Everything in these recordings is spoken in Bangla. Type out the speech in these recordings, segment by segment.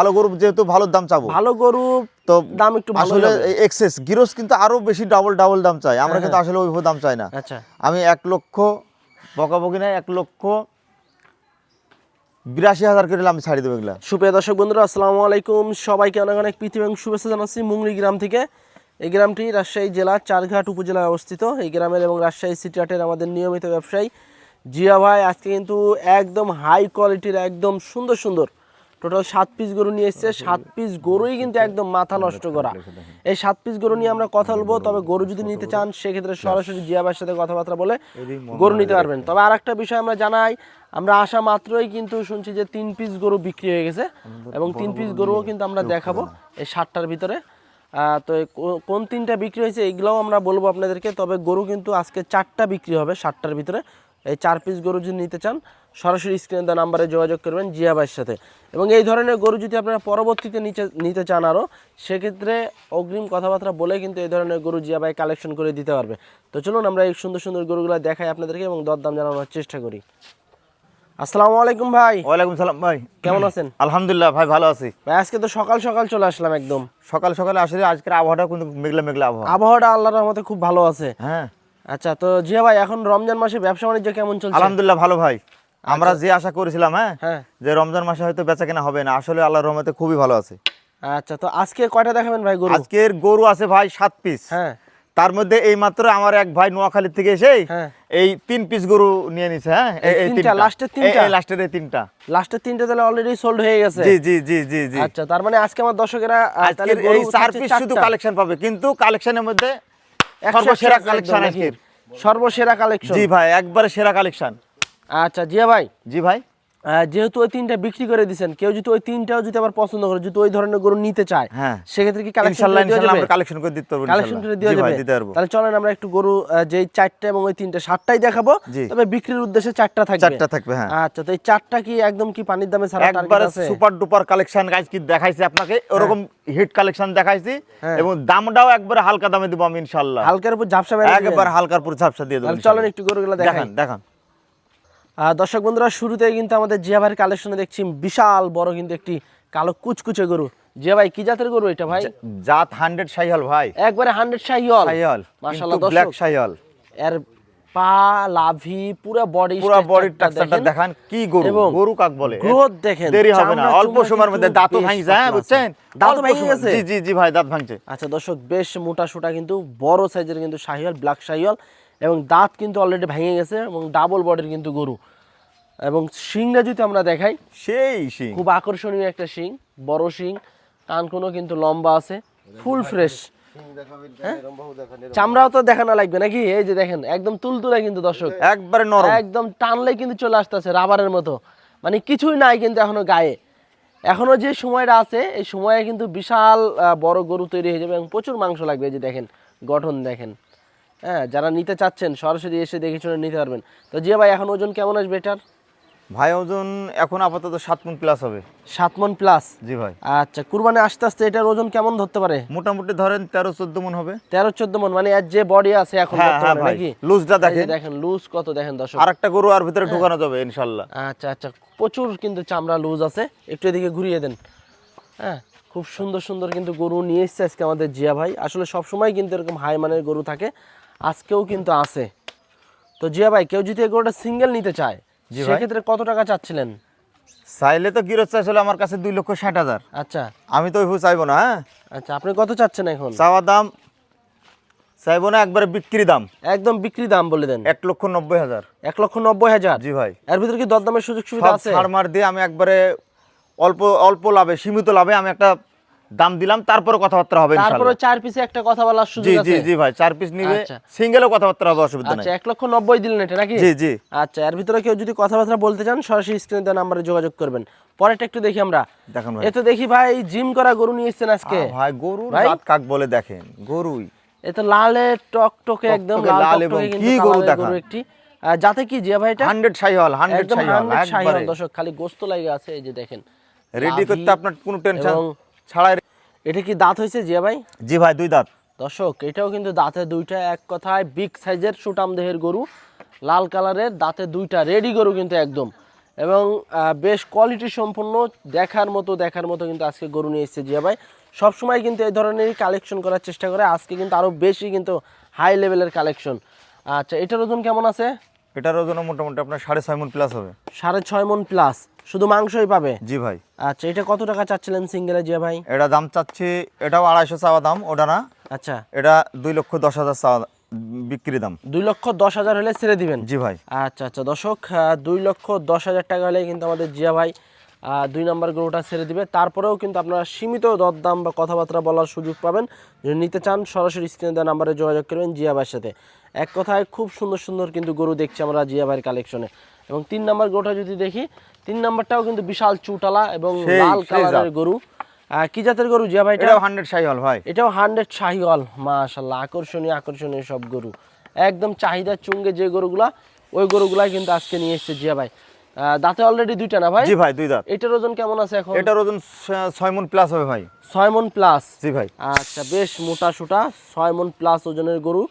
ভালো গরু যেহেতু ভালো দাম চাবো, ভালো গরু তো দাম একটু ভালো আসলে এক্সেস গিরস কিন্তু আরো বেশি ডাবল দাম চাই, আমরা কিন্তু আসলে ওইভাবে দাম চাই না। আচ্ছা, আমি 1 লক্ষ বকাবকি নাই, 1,82,000 করে আমি ছাড়ি দেবো এগুলা। সুপ্রিয় দর্শক বন্ধুরা, আসসালামু আলাইকুম। সবাইকে অনেক অনেক প্রীতি এবং শুভেচ্ছা জানাচ্ছি মুংলি গ্রাম থেকে। এই গ্রামটি রাজশাহী জেলা চারঘাট উপজেলায় অবস্থিত। এই গ্রামের এবং রাজশাহী সিটি হাটের আমাদের নিয়মিত ব্যবসায়ী জিয়া ভাই আজকে কিন্তু একদম হাই কোয়ালিটির একদম সুন্দর সুন্দর টোটাল 7 পিস গরু নিয়ে এসেছে। 7 পিস গরুই কিন্তু একদম মাথা নষ্ট করা। এই 7 পিস গরু নিয়ে আমরা কথা বলবো। তবে গরু যদি নিতে চান সেক্ষেত্রে সরাসরি জিয়া ভাইয়ের সাথে কথাবার্তা বলে গরু নিতে পারবেন। তবে আর একটা বিষয় আমরা জানাই, আমরা আসা মাত্রই কিন্তু শুনছি যে 3 পিস গরু বিক্রি হয়ে গেছে এবং 3 পিস গরুও কিন্তু আমরা দেখাবো এই 7টার ভিতরে। তো কোন 3টা বিক্রি হয়েছে এগুলোও আমরা বলবো আপনাদেরকে। তবে গরু কিন্তু আজকে 4টা বিক্রি হবে 7টার ভিতরে। এই 4 পিস গরু যদি নিতে চান সরাসরি স্ক্রিনে দেওয়া নাম্বারে যোগাযোগ করবেন জিয়া ভাইয়ের সাথে। এবং এই ধরনের গরু যদি আপনারা পরবর্তীতে নিতে চান আরও, সেক্ষেত্রে অগ্রিম কথাবার্তা বলে কিন্তু এই ধরনের গরু জিয়া ভাই কালেকশন করে দিতে পারবে। তো চলুন আমরা এই সুন্দর সুন্দর গরুগুলো দেখাই আপনাদেরকে এবং দরদাম জানানোর চেষ্টা করি। আসসালামু আলাইকুম ভাই। ওয়ালাইকুম সালাম ভাই, কেমন আছেন? আলহামদুলিল্লাহ ভাই, ভালো আছি ভাই। আজকে তো সকাল সকাল চলে আসলাম একদম সকাল সকালে। আসলে আজকের আবহাওয়াটা কিন্তু মেঘলা আবহাওয়াটা আল্লাহর রহমতে খুব ভালো আছে। হ্যাঁ। আচ্ছা, তো জিয়া ভাই এখন রমজান মাসে ব্যবসা বাণিজ্য কেমন চলছে? আলহামদুলিল্লাহ ভালো ভাই। আমরা যে আশা করেছিলাম হ্যাঁ যে রমজান মাসে হয়তো বেচা কেনা হবে না, আসলে আল্লাহর রহমতে খুবই ভালো আছে। আচ্ছা, তো আজকে কয়টা দেখাবেন ভাই গরু? আজকের গরু আছে ভাই 7 পিস। হ্যাঁ, তার মধ্যে এই মাত্র আমার এক ভাই নোয়াখালী থেকে এসে এই 3 পিস গরু নিয়ে নিছে। হ্যাঁ, এই তিনটা লাস্টের 3টা লাস্টের 3টা তাহলে অলরেডি সোল্ড হয়ে গেছে। জি জি জি জি জি। আচ্ছা, তার মানে আজকে আমার দর্শকেরা আজকের এই 4 পিস শুধু কালেকশন পাবে, কিন্তু কালেকশনের মধ্যে সর্বসেরা কালেকশন আজকের। সর্বসেরা কালেকশন। জি ভাই, একবারে সেরা কালেকশন। আচ্ছা জিয়া ভাই। জি ভাই। যেহেতু ওই 3টা বিক্রি করে দিবেন, কেউ যদি ওই 3টাও যদি আবার পছন্দ করে, যদি ওই ধরনের গরু নিতে চায়, সেক্ষেত্রে কি কালেকশন করে দিতে ইনশাআল্লাহ আমরা কালেকশন করে দিতে পারবো। কালেকশন করে দিতে পারবো। তাহলে চলেন আমরা একটু গরু যেই 4টা এবং ওই 3টা 7টাই দেখাবো, তবে বিক্রির উদ্দেশ্যে 4টা থাকবে। হ্যাঁ। আচ্ছা, তো এই 4টা কি একদম কি পানির দামে ছাড়া টার্গেট আছে? সুপার ডুপার কালেকশন গাইস, কি দেখাইছি আপনাকে ওরকম হিট কালেকশন দেখাইছি, এবং দামটাও একবারে হালকা দামে দেব আমি ইনশাআল্লাহ। হালকার উপর ঝাপসা মেরে একবারে হালকার উপর ঝাপসা দিয়ে দেব। চলেন একটু গরুগুলো দেখান। দর্শক বন্ধুরা, শুরুতে কিন্তু আমাদের জিয়া ভাইয়ের কালেকশনে দেখছি বিশাল বড় কিন্তু একটি কালো কুচকুচে গরু। জিয়া ভাই, কি জাতের গরু এটা ভাই? জাত 100 শাহিওয়াল ভাই, একবারে 100 শাহিওয়াল। মাশাআল্লাহ, ব্ল্যাক শাহিওয়াল। এর পা, লাভি, পুরো বডি স্ট্রাকচারটা দেখান। কি গরু কাক বলে, গ্রোথ দেখেন। দেরি হবে না, অল্প সময়ের মধ্যে দাঁত ভাঙছে। হ্যাঁ, বুঝছেন, দাঁত ভেঙে গেছে। জি জি জি ভাই, দাঁত ভাঙছে। আচ্ছা দর্শক, বেশ মোটা সোটা কিন্তু বড় সাইজের কিন্তু শাহিওয়াল, ব্ল্যাক শাহিওয়াল, এবং দাঁত কিন্তু অলরেডি ভেঙে গেছে এবং ডাবল বডির কিন্তু গরু। এবং শিংটা যদি আমরা দেখাই, সেই শিং খুব আকর্ষণীয় একটা শিং, বড় শিং, কানকোনো কিন্তু লম্বা আছে, ফুল ফ্রেশ। চামড়াও তো দেখানো লাগবে নাকি? এই যে দেখেন, একদম তুলতুলে কিন্তু দর্শক, একবারে নরম, একদম টানলেই কিন্তু চলে আসতেছে রাবারের মতো, মানে কিছুই নাই কিন্তু এখনো গায়ে। এখনো যে সময়টা আছে, এই সময়ে কিন্তু বিশাল বড় গরু তৈরি হয়ে যাবে এবং প্রচুর মাংস লাগবে। এই যে দেখেন, গঠন দেখেন। হ্যাঁ, যারা নিতে চাচ্ছেন সরাসরি এসে দেখে শুনে নিতে পারবেন। তো জিয়া ভাই, এখন ওজন কেমন আসবে এটার? ভাই ওজন এখন আপাতত 7 মণ প্লাস হবে। 7 মণ প্লাস? জি ভাই। আচ্ছা, কুরবানি আস্তে আস্তে এটার ওজন কেমন ধরতে পারে? মোটামুটি ধরেন 13-14 মণ হবে। 13-14 মণ, মানে এর যে বডি আছে এখন বর্তমানে নাকি? লুজটা দেখেন লুজ কত দেখেন দর্শক। আরেকটা গরু আর ভিতরে ঢোকানো যাবে ইনশাআল্লাহ। আচ্ছা আচ্ছা, প্রচুর কিন্তু চামড়া লুজ আছে। একটু এদিকে ঘুরিয়ে দেন। হ্যাঁ, খুব সুন্দর সুন্দর কিন্তু গরু নিয়ে এসেছে আজকে আমাদের জিয়া ভাই। আসলে সব সময় কিন্তু এরকম হাই মানের গরু থাকে, আজকেও কিন্তু আছে। তো জিয়া ভাই, কেউ যদি এই গরুটা সিঙ্গেল নিতে চায় সেক্ষেত্রে কত টাকা চাচ্ছিলেন? চাইলে তো গিরস চাইছিল আমার কাছে 2,60,000। আচ্ছা, আমি তো ওইভাবে চাইবো না। হ্যাঁ, আচ্ছা, আপনি কত চাচ্ছেন এখন? চাওয়া দাম চাইবো না, একবারে বিক্রি দাম। একদম বিক্রি দাম বলে দেন। 1,90,000। 1,90,000? জি ভাই। এর ভিতরে কি দরদামের সুযোগ সুবিধা আছে? ছাড় মার দিয়ে আমি একবারে অল্প লাভে, সীমিত লাভে আমি একটা দাম দিলাম, তারপরে কথাবার্তা হবে ইনশাআল্লাহ। তারপরে 4 পিসে একটা কথা বলার সুযোগ আছে? জি জি ভাই, 4 পিস নিবে, সিঙ্গেলও কথাবার্তা হবে, অসুবিধা নাই। আচ্ছা, 1,90,000 দিলেন এটা নাকি? জি জি। আচ্ছা, এর ভিতরে কেউ যদি কথাবার্তা বলতে চান সরাসরি স্ক্রিনে দেওয়া নম্বরে যোগাযোগ করবেন। পরেরটা একটু দেখি আমরা। দেখেন ভাই, এ তো দেখি ভাই জিম করা গরু নিয়ে এসেছেন আজকে। ভাই গরুর জাত কাক বলে দেখেন, গরুই এ তো লালে টকটকে, একদম লাল টকটকে কিন্তু গরু দেখেন। একটি যাতে কি জিয়া ভাই, এটা 100 শাহিওয়াল, 100 শাহিওয়াল দর্শক, খালি গোশত লাগে আছে। এই যে দেখেন, রেডি করতে আপনার কোনো টেনশন ছাড়াই। এটা কি দাঁত হয়েছে জিয়া ভাই? জি ভাই, 2 দাঁত দর্শক। এটাও কিন্তু দাঁতে 2টা, এক কথায় বিগ সাইজের সুটাম দেহের গরু, লাল কালারের, দাঁতে 2টা, রেডি গরু কিন্তু একদম। এবং বেশ কোয়ালিটি সম্পন্ন দেখার মতো কিন্তু আজকে গরু নিয়ে এসেছে জিয়া ভাই। সবসময় কিন্তু এই ধরনেরই কালেকশন করার চেষ্টা করে, আজকে কিন্তু আরও বেশি কিন্তু হাই লেভেলের কালেকশন। আচ্ছা, এটার ওজন কেমন আছে? এটার ওজন মোটামুটি আপনার 6.5 মণ প্লাস হবে। 6.5 মণ প্লাস, শুধু মাংসই পাবে? জি ভাই। আচ্ছা, এটা কত টাকা চাচ্ছিলেন সিঙ্গেলে জিয়া ভাই? এটা দাম চাচ্ছি, এটাও 250 চাওয়া দাম, ওটা না। আচ্ছা, এটা 2,10,000 চাওয়া বিক্রি দাম। 2,10,000 হলে ছেড়ে দিবেন? জি ভাই। আচ্ছা আচ্ছা দর্শক, 2,10,000 টাকা হলে কিন্তু আমাদের জিয়া ভাই 2 নম্বর গরুটা ছেড়ে দিবে। তারপরেও কিন্তু আপনারা সীমিত দরদাম বা কথাবার্তা বলার সুযোগ পাবেন। যদি নিতে চান সরাসরি স্ক্রিনে দেওয়া নাম্বারে যোগাযোগ করবেন জিয়া ভাইয়ের সাথে। এক কথায় খুব সুন্দর সুন্দর কিন্তু গরু দেখছি আমরা জিয়া ভাইয়ের কালেকশনে। এবং 3 নম্বর গরুটা যদি দেখি, 3 নম্বরটাও কিন্তু বিশাল চুটালা এবং লাল কালারের গরু। কি জাতের গরু জিয়া ভাই? এটাও 100 শাহিওয়াল ভাই। এটাও 100 শাহিওয়াল। মাশাআল্লাহ, আকর্ষণীয় সব গরু, একদম চাহিদা চুঙ্গে যে গরুগুলা, ওই গরুগুলাই কিন্তু আজকে নিয়ে এসেছে জিয়া ভাই। দাঁতে অলরেডি 2টা না ভাই? জি ভাই, 2 দাঁত। এটার ওজন কেমন আছে এখন? এটার ওজন 6 মণ প্লাস হবে ভাই। 6 মণ প্লাস? জি ভাই। আচ্ছা, বেশ মোটা সোটা 6 মণ প্লাস ওজনের গরু।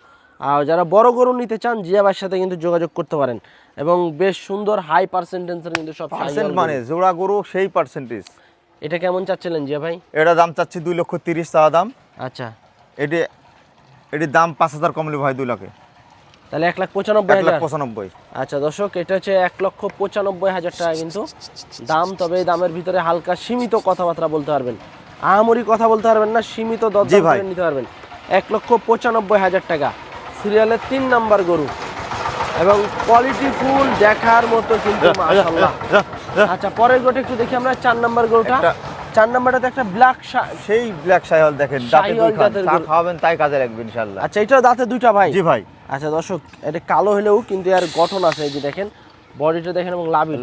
আর যারা বড় গরু নিতে চান জিয়া ভাইয়ের সাথে কিন্তু যোগাযোগ করতে পারেন। এবং বেশ সুন্দর হাই পার্সেন্টেজের কিন্তু সব পার্সেন্ট মানে জোড়া গরু সেই পার্সেন্টেজ। এটা কেমন চাচ্ছিলেন জিয়া ভাই? এটা দাম চাচ্ছি 2,30,000 চাওয়া দাম। আচ্ছা, এটির দাম 5,000 কমলে ভাই 2 লাখে, তাহলে 1,95,000। 1,95,000। আচ্ছা দর্শক, এটা হচ্ছে 1,95,000 টাকা কিন্তু দাম। তবে এই দামের ভিতরে হালকা সীমিত কথাবার্তা বলতে পারবেন, আহামরি কথা বলতে পারবেন না, সীমিত দরদাম করে নিতে পারবেন। 1,95,000 টাকা, সিরিয়ালের 3 নাম্বার গরু এবং কোয়ালিটি ফুল দেখার মতো কিন্তু মাশাআল্লাহ। আচ্ছা, পরের গরুটা একটু দেখি আমরা, 4 নাম্বার গরুটা। 4 নাম্বারটাতে একটা ব্ল্যাক, সেই ব্ল্যাক শাহিওয়াল দেখেন, দাঁতে 2 খান, যা খাওয়াবেন তাই কাজে লাগবে ইনশাআল্লাহ। আচ্ছা, এটা দাঁতে 2টা ভাই? জি ভাই। আচ্ছা দর্শক, এটা কালো হলেও কিন্তু এর গঠন আছে, এই যে দেখেন বডিটা দেখেন, এবং লাভি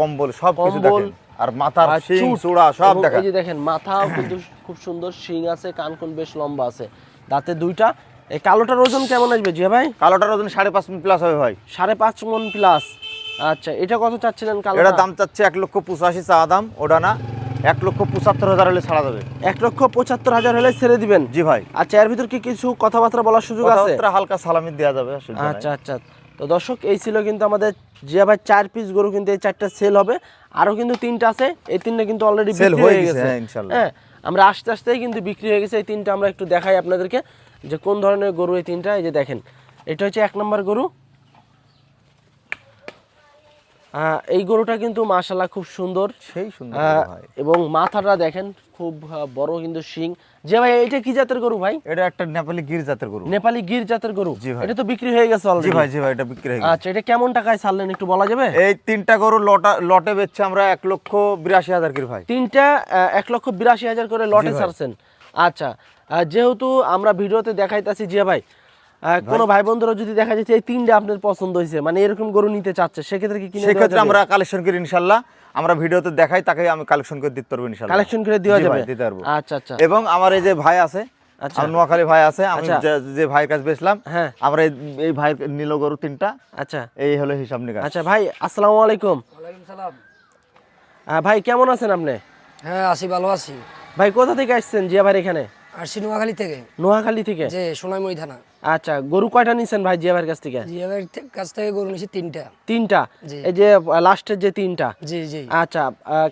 কম্বল সব কিছু দেখেন, আর মাথার শিং চূড়া সব দেখেন। এই যে দেখেন মাথাও কিন্তু খুব সুন্দর, শিং আছে, কানকুন বেশ লম্বা আছে, দাঁতে 2টা। এই কালোটার ওজন কেমন আসবে জিয়া ভাই? কালোটার ওজন 5.5 মণ প্লাস হবে ভাই। 5.5 মণ প্লাস। আচ্ছা, এটা কত চাচ্ছিলেন কালো? এটা দাম চাচ্ছে 1,85,000 চাওয়া দাম, ওটা না। 1,75,000 হলে ছাড়া যাবে। 1,75,000 হলে ছেড়ে দিবেন? জি ভাই। আচ্ছা, এর ভিতর কি কিছু কথাবার্তা বলার সুযোগ আছে? কথাবার্তা হালকা সালামি দেওয়া যাবে। আচ্ছা আচ্ছা, তো দর্শক এই ছিল কিন্তু আমাদের জিয়া ভাই 4 পিস গরু, কিন্তু এই 4টা সেল হবে। আরো কিন্তু 3টা আছে, এই 3টা কিন্তু অলরেডি বিক্রি হয়ে গেছে ইনশাআল্লাহ। হ্যাঁ, আমরা আস্তে আস্তেই কিন্তু বিক্রি হয়ে গেছে। এই 3টা আমরা একটু দেখাই আপনাদেরকে যে কোন ধরনের গরু এই 3টা। এই যে দেখেন, এটা হচ্ছে 1 নম্বর গরু। এই গরুটা কিন্তু মাশাআল্লাহ খুব সুন্দর, সেই সুন্দর ভাই। এবং মাথাটা দেখেন খুব বড় কিন্তু শিং। যে ভাই এটা কি জাতের গরু ভাই? এটা একটা নেপালি গির জাতের গরু। নেপালি গির জাতের গরু? জি ভাই। এটা তো বিক্রি হয়ে গেছে অলরেডি? জি ভাই, জি ভাই, এটা বিক্রি হয়ে গেছে। আচ্ছা, এটা কেমন টাকায় ছাড়লেন একটু বলা যাবে? এই 3টা গরু লটে বেচছে আমরা 1,82,000 করে ভাই। 3টা 1,82,000 করে লটে ছাড়ছেন? আচ্ছা, যেহেতু আমরা ভিডিওতে দেখাইতাছি জিয়া ভাই, কোন ভাই বন্ধুরা যদি দেখা যাচ্ছে এই 3টা আপনার পছন্দ হয়েছে, মানে এরকম গরু নিতে চাচ্ছে, সেক্ষেত্রে কি কিনে? সেক্ষেত্রে আমরা কালেকশন করি ইনশাআল্লাহ। আমরা ভিডিওতে দেখাই, তাকে আমি কালেকশন করে দিতে পারবো ইনশাআল্লাহ। কালেকশন করে দেওয়া যাবে? দিতে পারবো। আচ্ছা আচ্ছা। এবং আমার এই যে ভাই আছে, আচ্ছা, আমার নোয়াখালী ভাই আছে, আমি যে ভাইয়ের কাছে বেচলাম, হ্যাঁ, আমরা এই ভাইয়ের নিল গরু 3টা। আচ্ছা, এই হলো হিসাব নিকাশ। আচ্ছা ভাই, আসসালামু আলাইকুম। ওয়ালাইকুম সালাম। ভাই কেমন আছেন আপনি? হ্যাঁ আছি, ভালো আছি। ভাই কোথা থেকে আসছেন জিয়া ভাই এখানে? আসছি নোয়াখালী থেকে। নোয়াখালী থেকে? যে সোনাইমুড়ি থানা। আচ্ছা, গরু কয়টা নিছেন ভাই জিয়া ভাইয়ের কাছ থেকে? জিয়া ভাইয়ের কাছ থেকে গরু নিয়েছি 3টা। 3টা? জি। এই যে লাস্টের যে 3টা? জি জি। আচ্ছা,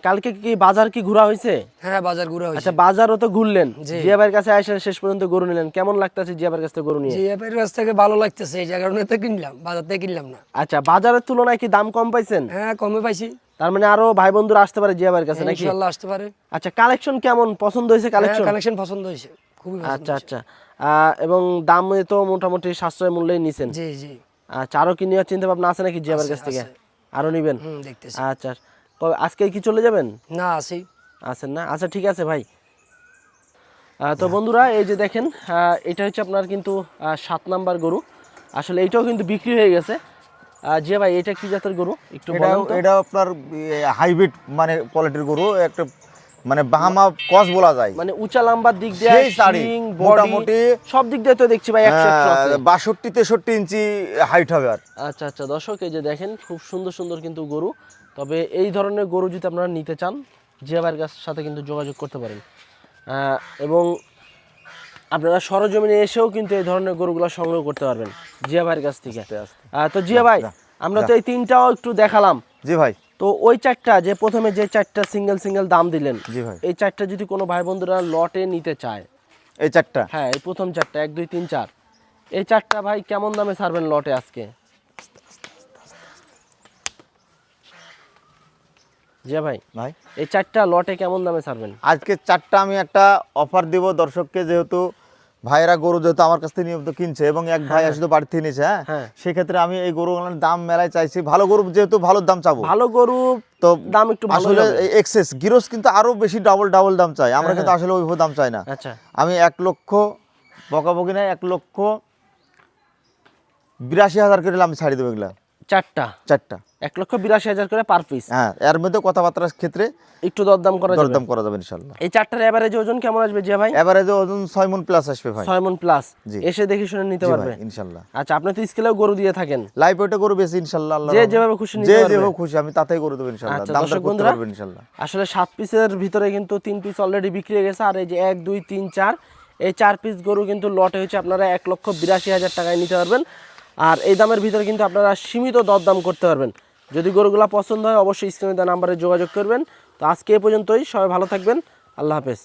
কালকে কি বাজার কি ঘোরা হয়েছে? হ্যাঁ, বাজার ঘুরা হয়েছে। আচ্ছা, বাজারও তো ঘুরলেন, জি। জিয়া ভাইয়ের কাছে এসে শেষ পর্যন্ত গরু নিলেন, কেমন লাগতেছে জিয়া ভাইয়ের কাছ থেকে গরু নিয়ে? জিয়া ভাইয়ের কাছ থেকে ভালো লাগতেছে, এই কারণে তো কিনলাম, বাজার থেকে কিনলাম না। আচ্ছা, বাজারের তুলনায় কি দাম কম পাইছেন? হ্যাঁ, কমে পাইছি। তার মানে আরো ভাই বন্ধুরা আসতে পারে জিয়া ভাইয়ের কাছে নাকি? ইনশাআল্লাহ আসতে পারে। আচ্ছা, কালেকশন কেমন পছন্দ হয়েছে? কালেকশন কালেকশন পছন্দ হয়েছে, খুবই পছন্দ আচ্ছা হয়েছে। আচ্ছা। এবং দাম তো মোটামুটি সাশ্রয় মূল্যেই নিছেন? জি জি। আচ্ছা, আরো কি নেওয়ার চিন্তা ভাবনা আছে নাকি জিয়া ভাইয়ের কাছ থেকে? আরো নিবেন? দেখতেছি। আচ্ছা, আজকে কি চলে যাবেন? না, আছি। আছেন না? আচ্ছা, ঠিক আছে ভাই। তো বন্ধুরা এই যে দেখেন, এটা হচ্ছে আপনার কিন্তু 7 নাম্বার গরু। আসলে এইটাও কিন্তু বিক্রি হয়ে গেছে। জিয়া ভাই, এটা কি জাতের গরু একটু বলেন তো? এটা আপনার হাইব্রিড মানে কোয়ালিটির গরু, একটা মানে বাহামা ক্রস বলা যায়। মানে উঁচা লম্বার দিক দিয়ে, শিং, বডি, মোটামুটি সব দিক দিয়ে তো দেখছি ভাই 100 আছে। 62-63 ইঞ্চি হাইট হবে। আর আচ্ছা আচ্ছা দর্শক, এই যে দেখেন খুব সুন্দর সুন্দর কিন্তু গরু। তবে এই ধরনের গরু যদি আপনারা নিতে চান, জিয়া ভাইয়ের সাথে কিন্তু যোগাযোগ করতে পারেন। এবং আপনারা সরজমিনে এসেও কিন্তু এই ধরনের গরুগুলো সংগ্রহ করতে পারবেন জিয়া ভাইয়ের কাছ থেকে। তো জিয়া ভাই, আমরা তো এই 3টাও একটু দেখালাম। জি ভাই। তো ওই চারটা যে প্রথমে যে চারটা সিঙ্গেল সিঙ্গেল দাম দিলেন, জি ভাই। এই চারটা যদি কোনো ভাই বন্ধুরা লটে নিতে চায়, এই চারটা হ্যাঁ এই প্রথম চারটা 1 2 3 4, এই চারটা ভাই কেমন দামে ছাড়বেন লটে আজকে? জি ভাই, ভাই এই চারটা লটে কেমন দামে ছাড়বেন? আজকে চারটা আমি একটা অফার দিব দর্শককে, যেহেতু ভাইরা গরু যেহেতু আমার কাছ থেকে নিয়মিত কিনছে এবং এক ভাই আসলে বাড়ি থেকে নিয়েছে, হ্যাঁ। হ্যাঁ, সেক্ষেত্রে আমি এই গরুগুলোর দাম মেলায় চাইছি, ভালো গরু যেহেতু ভালো দাম চাবো। ভালো গরু তো দাম একটু ভালো আসলে হবে। এক্সেস গিরোস কিন্তু আরো বেশি ডাবল ডাবল দাম চাই, আমরা কিন্তু আসলে ওইভাবে দাম চাই না। আচ্ছা আমি 1 লক্ষ বকাবকি নাই, 1,82,000 করে আমি ছাড়ি দেবো এগুলা চারটা চারটা। 1,82,000 করে পার পিস। হ্যাঁ, এর মধ্যে কথাবার্তার ক্ষেত্রে একটু দরদাম করা যাবে। দরদাম করা যাবে ইনশাল্লাহ। এই চারটার এভারেজ ওজন কেমন আসবে জিয়া ভাই? এভারেজে ওজন 6 মণ প্লাস আসবে ভাই। 6 মণ প্লাস। জি। এসে দেখে শুনে নিতে জি পারবে ভাই, ইনশাল্লাহ। আচ্ছা, আপনি তো স্কেলেও গরু দিয়ে থাকেন, লাইভ ওয়েটে গরু বেশি ইনশাল্লাহ, আল্লাহ যে রহমতে। যেভাবে খুশি নিতে যে পারবে। যেভাবে খুশি আমি তাতেই করে দেবো ইনশাল্লাহ, আচ্ছা, দামটা দর্শক করতে বন্ধুরা, পারবেন ইনশাল্লাহ। আসলে 7 পিসের ভিতরে কিন্তু 3 পিস অলরেডি বিক্রি হয়ে গেছে, আর এই যে 1 2 3 4 এই 4 পিস গরু কিন্তু লটে হচ্ছে আপনারা 1,82,000 টাকায় নিতে পারবেন। আর এই দামের ভিতরে কিন্তু আপনারা সীমিত দরদাম করতে পারবেন। যদি গরুগুলা পছন্দ হয় অবশ্যই স্ক্রিনে দেওয়া নাম্বারে যোগাযোগ করবেন। তো আজকে এ পর্যন্তই, সবাই ভালো থাকবেন, আল্লাহ হাফেজ।